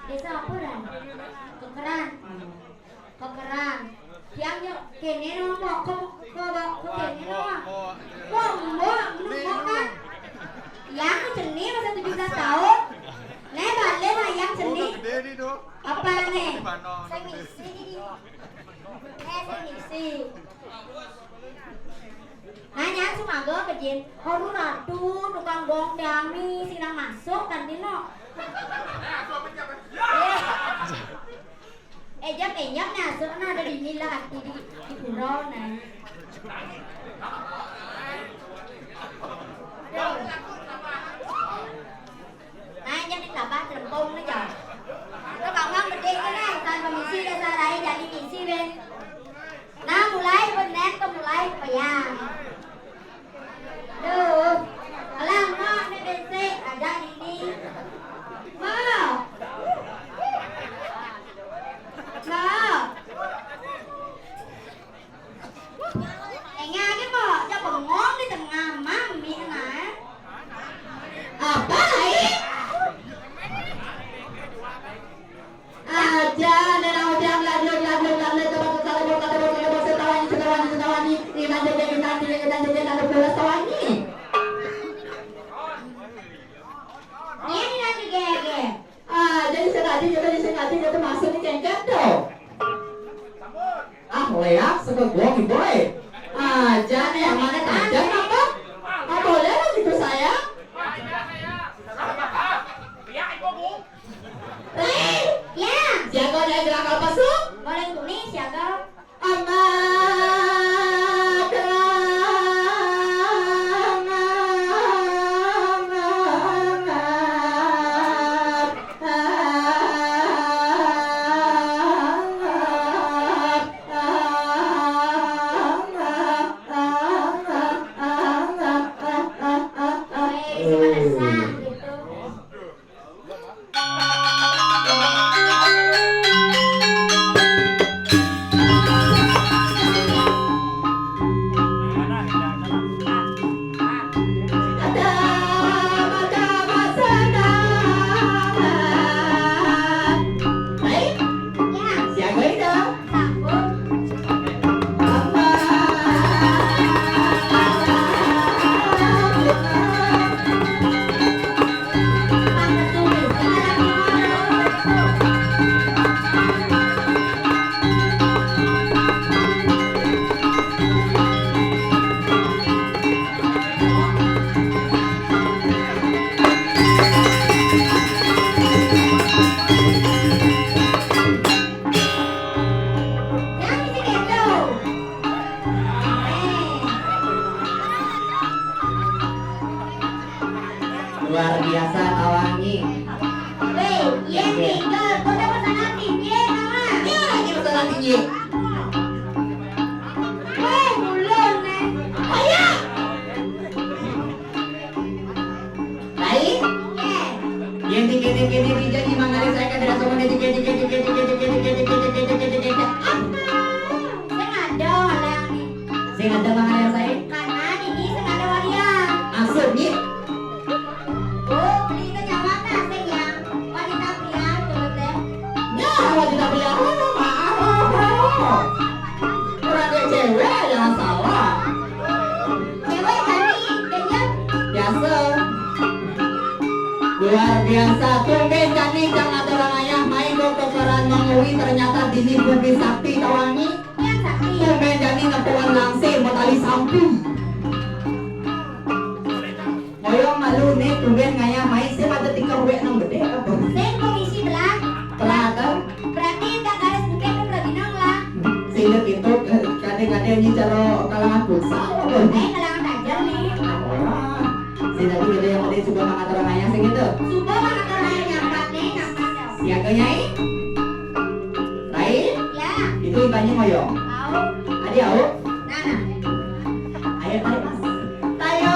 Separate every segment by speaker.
Speaker 1: Desa apa dah? Kekeran. Kekeran. Yang yo kene no mo ko kene no. Mo kan. Yang seni masa 17 tahun. Balik lah yang seni. Apa nih? Saya ngisi. Saya ngisi. Nanya sumago kejin. Haru ratu tukang gong dami sinang masuk kan dino. Jam enyap nih asuk ada di nila hati di pura nih. Jam ni kelapa terempung nih jam. Các bạn ngon berdiri nih, tanpa misi desa lain jadi misi ben. Nah mulai benar ke mulai payah. Duh, alam ngon nih bense ada ini. Mau. Nghe cái bò cho bò ngón đi tầm ngàm má miệng này. Apa lagi? Aja dan ujang lanjut setawani ini lanjut setawani. Ini lanjut gege. Jadi sengaja jatuh masuk di cengket tuh. Leak suka gua boy. Jangan yang mana tajam apa? Boleh lah gitu saya. Ya. Siaga ada gerak apa sih? Boleh kuning siaga.
Speaker 2: Luar biasa Tawangi.
Speaker 1: Weh, ye tinggal, kau dapat pesanan tinggi nama.
Speaker 2: Ini lagi pesanan tinggi.
Speaker 1: Weh, mulun nih.
Speaker 2: Ayah. Baik. Yang tinggi jadi mangari saya kan tidak semua tinggi. Saya ada mangari saya.
Speaker 1: Kanan ini saya ada warian.
Speaker 2: Maksudnya? Wanita pria, orang dia cewek jangan salah.
Speaker 1: Cewek tadi kenyang.
Speaker 2: Biasa. Luar biasa. Tumben kami jangan orang ayah main kekeran mengui ternyata dini bumi sakti Tawangi.
Speaker 1: Yang sakti.
Speaker 2: Tumben kami ngepuan langsir mau tali samping. Moyong malu nih tumben ngayah main sih pada tinggal wek nang gede apa?
Speaker 1: Saya komisi belah.
Speaker 2: Belah kan?
Speaker 1: Berarti tak garis bukit kan berarti nang lah.
Speaker 2: Sehingga itu kadang-kadang ini cara kalangan pulsa apa?
Speaker 1: Kalangan tajam nih.
Speaker 2: Si tadi gede yang tadi suka makan orang ayah sing itu.
Speaker 1: Suka makan orang nyampat nih, nyampat.
Speaker 2: Siaga nyai? Lain?
Speaker 1: Ya.
Speaker 2: Itu ikannya moyong.
Speaker 1: Tahu.
Speaker 2: Adi au?
Speaker 1: Nana.
Speaker 2: Ayo tarik mas. Tayo.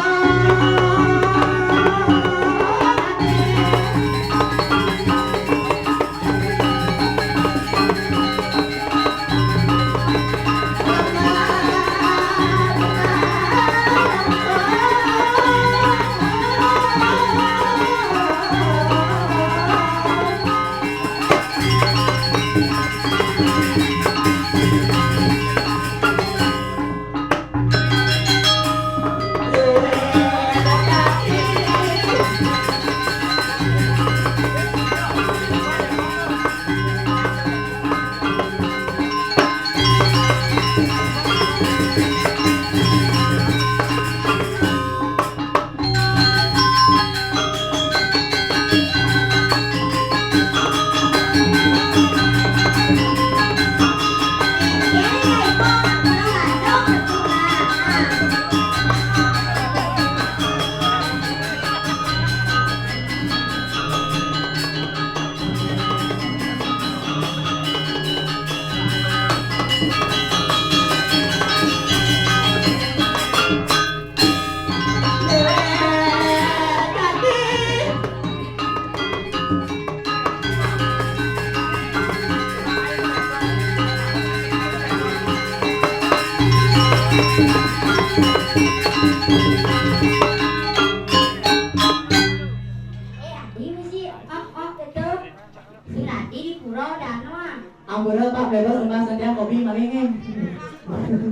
Speaker 1: Ampura dan mah.
Speaker 2: Ampura Pak bebas rumah saja kopi malingin.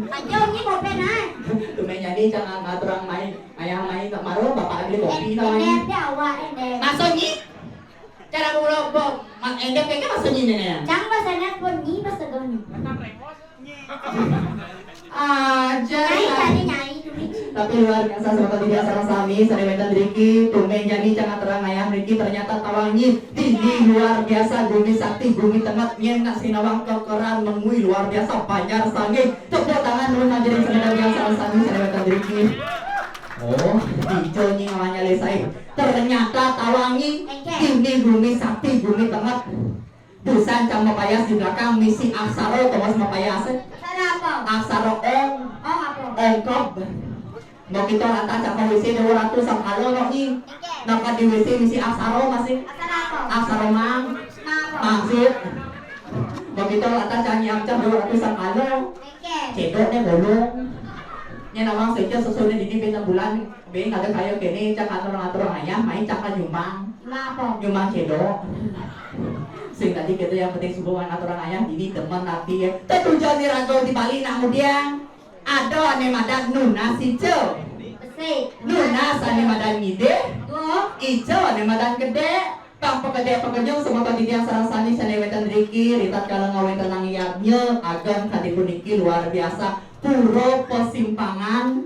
Speaker 1: Panjang ni kopi nah.
Speaker 2: Tumben jadi jangan ngaturang main ayah main tak maru bapak beli kopi
Speaker 1: Endek
Speaker 2: tawanya.
Speaker 1: dia awak endek.
Speaker 2: Masuknya cara bro mas endek kayaknya masuknya nenek.
Speaker 1: Jangan bahasanya pun ni bahasa goni.
Speaker 2: Aja.
Speaker 1: Nyai tu ni.
Speaker 2: Tapi luar biasa seperti biasa sami sarewetan Riki tumben jadi jangan terang ayam Riki ternyata tawangi tinggi luar biasa bumi sakti bumi tengah nyen nak sinawang kekeran mengui luar biasa panjar sangi tepuk tangan dulu jadi sekedar biasa sami sarewetan Riki. Oh, hijau nih namanya lesai. Ternyata tawangi tinggi bumi sakti bumi tengah. Tulisan Cang Mapayas di belakang misi Aksaro Thomas Mapayas.
Speaker 1: Apa?
Speaker 2: Aksaro Ong.
Speaker 1: Oh apa?
Speaker 2: Ongkop. Mau kita lantas cakap WC 200 sama no i. Naka di WC misi Aksaro masih.
Speaker 1: Apa?
Speaker 2: Aksaro mang. Maksud. Mau kita lantas canggih amcam 200 sama cedok nih bolong. Nya nawang saja sesuai di bintang bulan. Bing ada kayak gini cak atur ayam main cak nyumbang.
Speaker 1: Apa?
Speaker 2: Nyumbang cedok. Sing tadi kita yang penting subuhan aturan ayam ini teman nanti ya. Tujuan di rantau di Bali nak kemudian ada ane madan nuna sijo.
Speaker 1: Besi.
Speaker 2: Nuna ane madan mide.
Speaker 1: Tuh.
Speaker 2: Ijo ane madan gede. Pang pekerja pekerjaan semua tadi yang sarang sani sane wetan Riki ritat kalau ngawen tenang iapnya agam kadi puniki luar biasa puro pesimpangan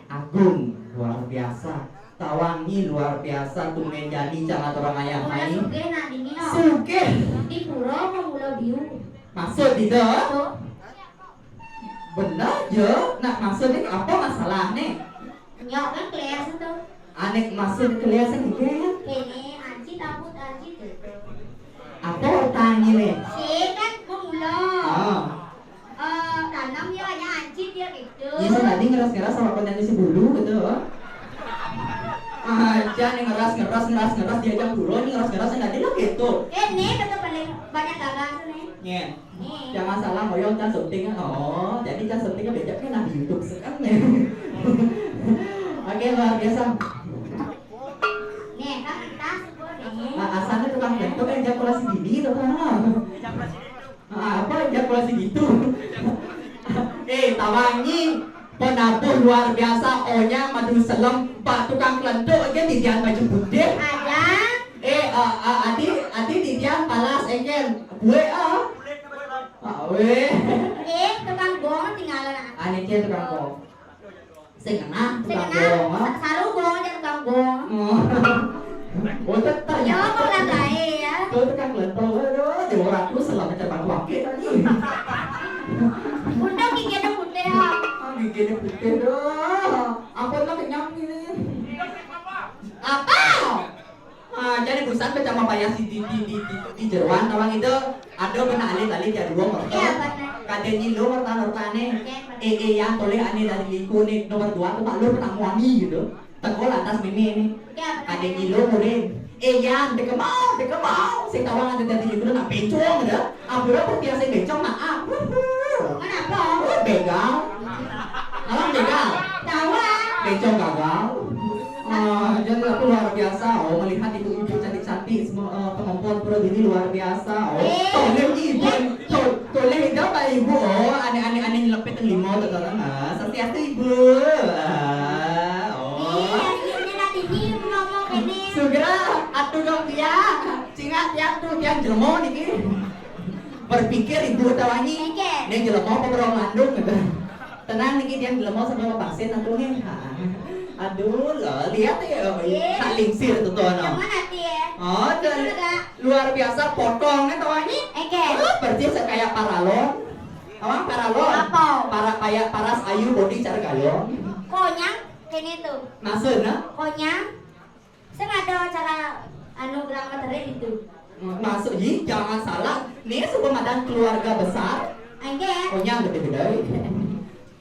Speaker 2: agung luar biasa. Tawangi luar biasa tumben jadi jangan orang ayam main.
Speaker 1: Suge nak dini no.
Speaker 2: Suge
Speaker 1: Di pura mula biu.
Speaker 2: maksud itu
Speaker 1: Tuh.
Speaker 2: benar je nak maksud ini apa masalah nih
Speaker 1: Nyok kan kelas tu.
Speaker 2: aneh maksud kelihatan kan
Speaker 1: Kene anci takut anci tu.
Speaker 2: apa tanya nih
Speaker 1: Si kan mula.
Speaker 2: oh
Speaker 1: Tanam dia hanya anci dia gitu.
Speaker 2: ini saya tadi ngeras sama konten si bulu gitu aja nih ngeras diajak bulu nih ngeras tadi lo gitu
Speaker 1: Kene kata paling banyak gagal tu nih.
Speaker 2: nih
Speaker 1: Nih.
Speaker 2: jangan salah ngoyong can syuting oh jadi can syutingnya beda kan nah di YouTube sekarang nih oke luar biasa
Speaker 1: Nih kan tas pun nih.
Speaker 2: asalnya tukang bentuk ejakulasi gini tuh kan apa ejakulasi gitu tawangi penabur luar biasa onya madu selem pak tukang kelentuk aja didian baju putih
Speaker 1: Ada.
Speaker 2: adi didian palas eken gue weh
Speaker 1: Tukang gong tinggalan anak.
Speaker 2: ane dia tukang gong sing kena tukang gong
Speaker 1: Saru gong dia tukang gong.
Speaker 2: oh tetap
Speaker 1: Ya kok lah lain ya.
Speaker 2: tuh tukang kelentuk aduh di orang tuh selama terbang wakil tadi
Speaker 1: Bunda gigi ada putih ya.
Speaker 2: gini putih dah ampun lah kenyang ini apa jadi perusahaan bersama payah di jeruan tawang itu ada benar alih jadi dua
Speaker 1: Iya
Speaker 2: mertua
Speaker 1: benar.
Speaker 2: kadang nyilu mertane yang toleh ane dari liku nih nomor 2 tuh malu pernah wangi gitu tegol atas mimi nih
Speaker 1: Iya benar.
Speaker 2: kadang nyilu murid yang dekemau sing tawang ada dari liku nak bencong gitu ampura pertiasa bencong maaf
Speaker 1: Kenapa?
Speaker 2: begal Alam begal
Speaker 1: Tahu lah.
Speaker 2: bencong gagal jadi aku luar biasa melihat ibu-ibu cantik-cantik semua pengompol pura ini luar biasa toleh ibu toleh hidup pak ibu aneh nyelepet yang lima tuh setiap ibu
Speaker 1: Ini nanti ini ngomong ini.
Speaker 2: segera atuh dong dia cingat tiang tuh tiang jelmo niki berpikir ibu tawangi nih jelmo apa berong landung gitu tenang niki tiang jelmo sampai mau vaksin atuhnya aduh lo lihat ya tak lingsir tuh
Speaker 1: Yang mana dia?
Speaker 2: oh dan luar biasa potongnya tawangi persis kayak paralon awang paralon para kayak paras ayu body cara galon
Speaker 1: Konyang kene tuh.
Speaker 2: maksudnya
Speaker 1: Konyang. Saya ada cara anu gerak materi itu.
Speaker 2: masuk jangan salah nih sebelum ada keluarga besar konyang gede-gede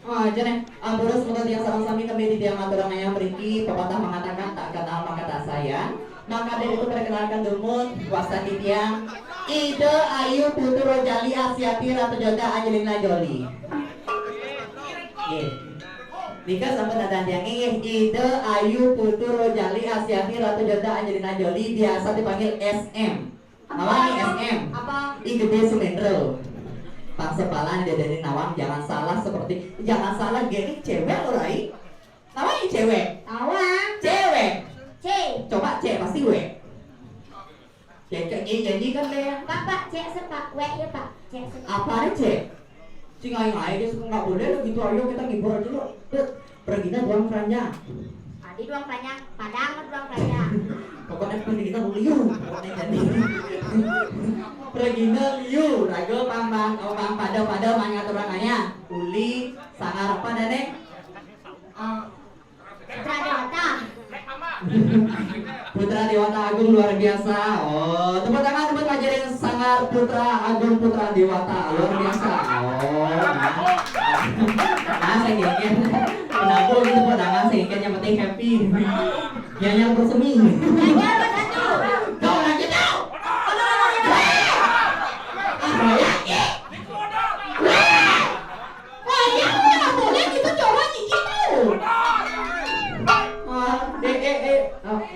Speaker 2: jadi terus menurut yang sarang sami kami di tiang aturan ayam beriki pepatah mengatakan tak kata apa kata sayang maka dari itu perkenalkan dumut kuasa di tiang Ide Ayu Putu Rojali Asyati Ratu Joda Angelina Jolie Nika sampai ada yang Ide Ayu Putu Rojali Asyati Ratu Joda Angelina Jolie biasa dipanggil SM Nawang SM.
Speaker 1: Apa?
Speaker 2: I gede Sumendro. Pangsepalan dari Nawang jangan salah gini cewek lo Rai. Nawang ini cewek.
Speaker 1: Tawang.
Speaker 2: Cewek.
Speaker 1: C.
Speaker 2: Coba C pasti W. Cek janji kan deh.
Speaker 1: Pak, C sepak. W ya Pak. C sepak.
Speaker 2: Apa C? Si ngai dia suka nggak boleh lo gitu, ayo kita ngibur aja lo. Perginya doang keranjang.
Speaker 1: Di ruang keranjang, padang ke ruang keranjang.
Speaker 2: Pokoknya pergi kita liu. Pokoknya jadi. Perginya liu. Rago pang pada mangaturanganya. Uli sangar apa dane?
Speaker 1: Putra Dewata.
Speaker 2: Putra Dewata Agung luar biasa. Oh, tepuk tangan buat ngajarin sangar Putra Agung Putra Dewata luar biasa. Oh, nah saya ingin kenapa gitu tepuk tangan saya ingin yang penting happy. Yang bersemi.
Speaker 1: Nyanyi bersatu.
Speaker 2: Kau lagi tahu?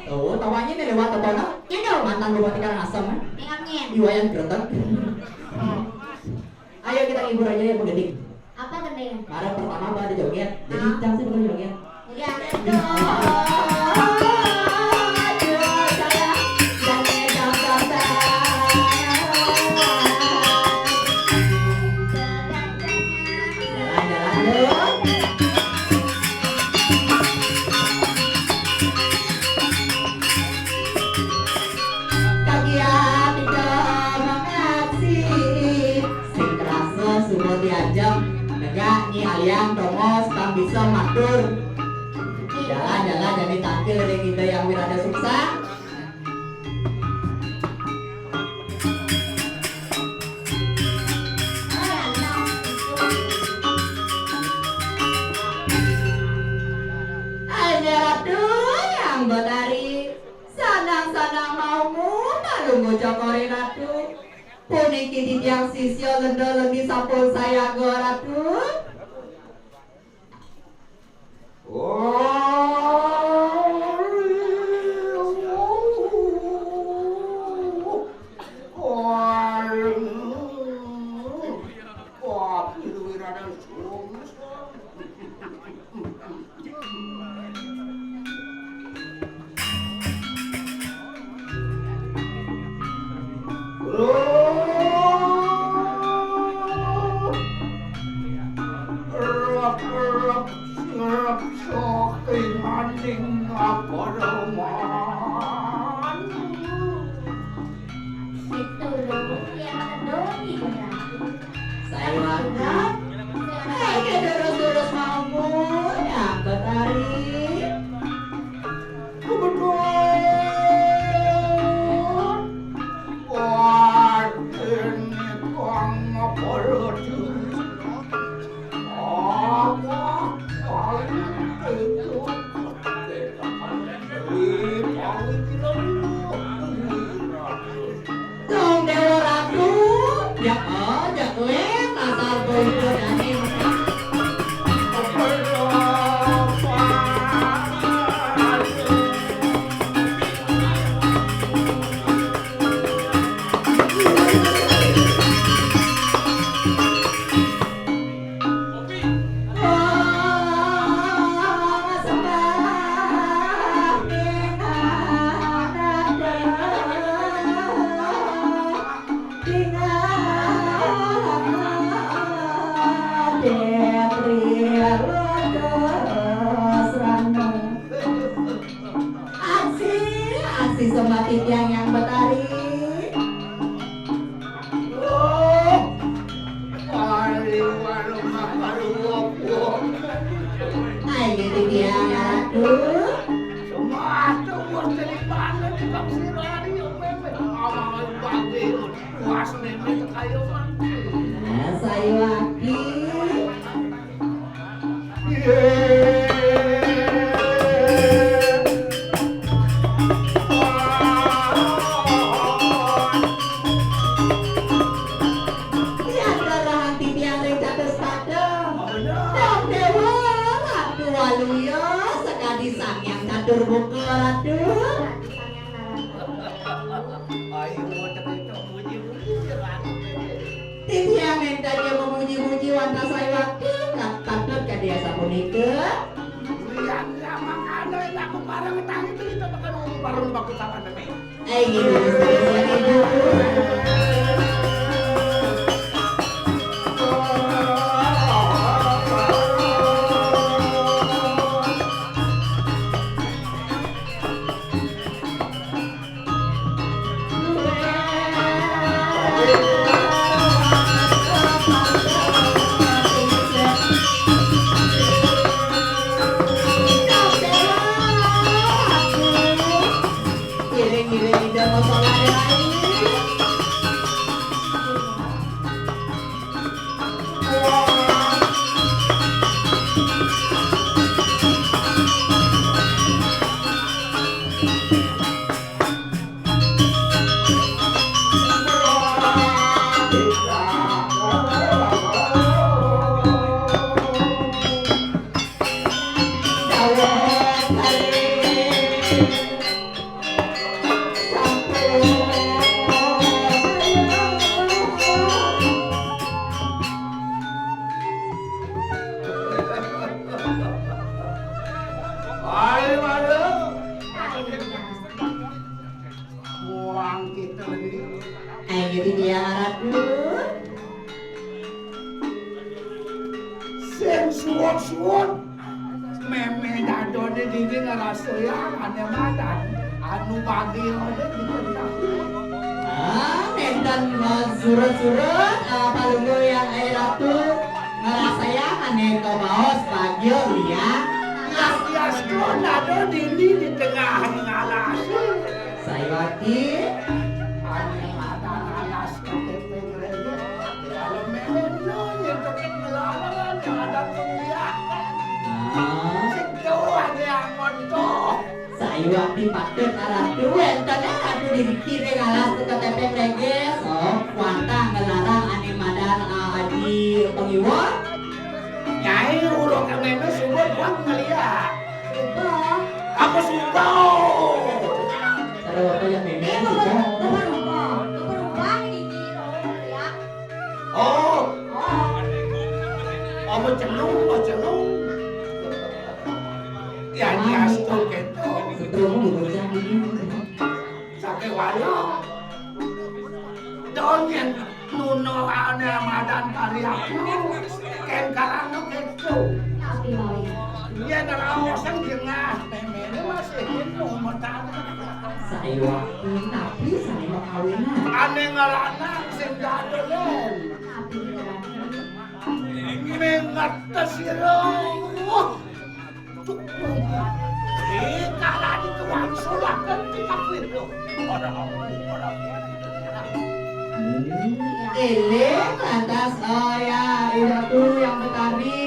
Speaker 2: Oh, tawanya nih lewat atau no? Mantan bupati Karangasem kan? Iwayan Gretek. Ayo kita hibur aja ya Geding.
Speaker 1: Apa gendeng?
Speaker 2: Karena pertama ada joget. Jadi jangan sih bukan joget.
Speaker 1: Ya,
Speaker 2: Aliang promos tak bisa matur jalan-jalan jadi tampil dari kita yang wirada sukses. Ayo ratu yang betari sanang-sanang maumu malungu cokori ratu puniki ditiang sisyo lendo-lendi sapul saya go ratu. Yang betari saya lagi Ratu
Speaker 3: Ayo itu muji-muji kan.
Speaker 2: Tiang mentanya memuji-muji wanta saya katut ka dia sapunikeun.
Speaker 3: Yang emang ada yang aku parang tangi itu kita makan parang baku sama demi.
Speaker 2: Gitu ibu. Giling-giling ida masalah lain.
Speaker 3: Ayo mana? Buang kita lagi.
Speaker 2: Ayo gitu dia harapku.
Speaker 3: Sen suwot-suwot. Meme dadone dini ngerasa ya ane madan. Anu bagi ane ditentang.
Speaker 2: Nentan surut-surut palunggu yang air ratu ngerasa ya aneh ke baos bagio ya.
Speaker 3: Yas-yas tuh nado dini di tengah ngalas.
Speaker 2: Saya wakil.
Speaker 3: Ane madan alas KTP gereja. Kalau meme yang tetap melarang ada penglihakan. Situ ada yang montok.
Speaker 2: Saya wakil patut ratu entahnya ratu dikiri ngalas ke KTP mereka. So kuanta ngelarang aneh madan aji pengiwat.
Speaker 3: Nyai urung yang meme subur buat ngeliat.
Speaker 1: Sumpah.
Speaker 3: Aku suka.
Speaker 2: Cara waktu yang memang
Speaker 1: Ini
Speaker 2: juga.
Speaker 1: berubah ini ya.
Speaker 3: Oh,
Speaker 1: Oh.
Speaker 3: mau cenung. Ya nias tuh gitu.
Speaker 2: Betul bekerja ini.
Speaker 3: Sakit walo. Donyen nuno ane madan karya. Ken karano gitu.
Speaker 1: Tapi mau ya.
Speaker 3: Dia nerawasan jengah. Meme masih gitu mentan.
Speaker 2: Saya wakil tapi saya mau kawinan.
Speaker 3: Ane ngerana sing dadolen.
Speaker 1: Tapi
Speaker 3: Mengatas irong. Kala di tuan sulakan kita pilih.
Speaker 2: Ini lantas ya itu yang petani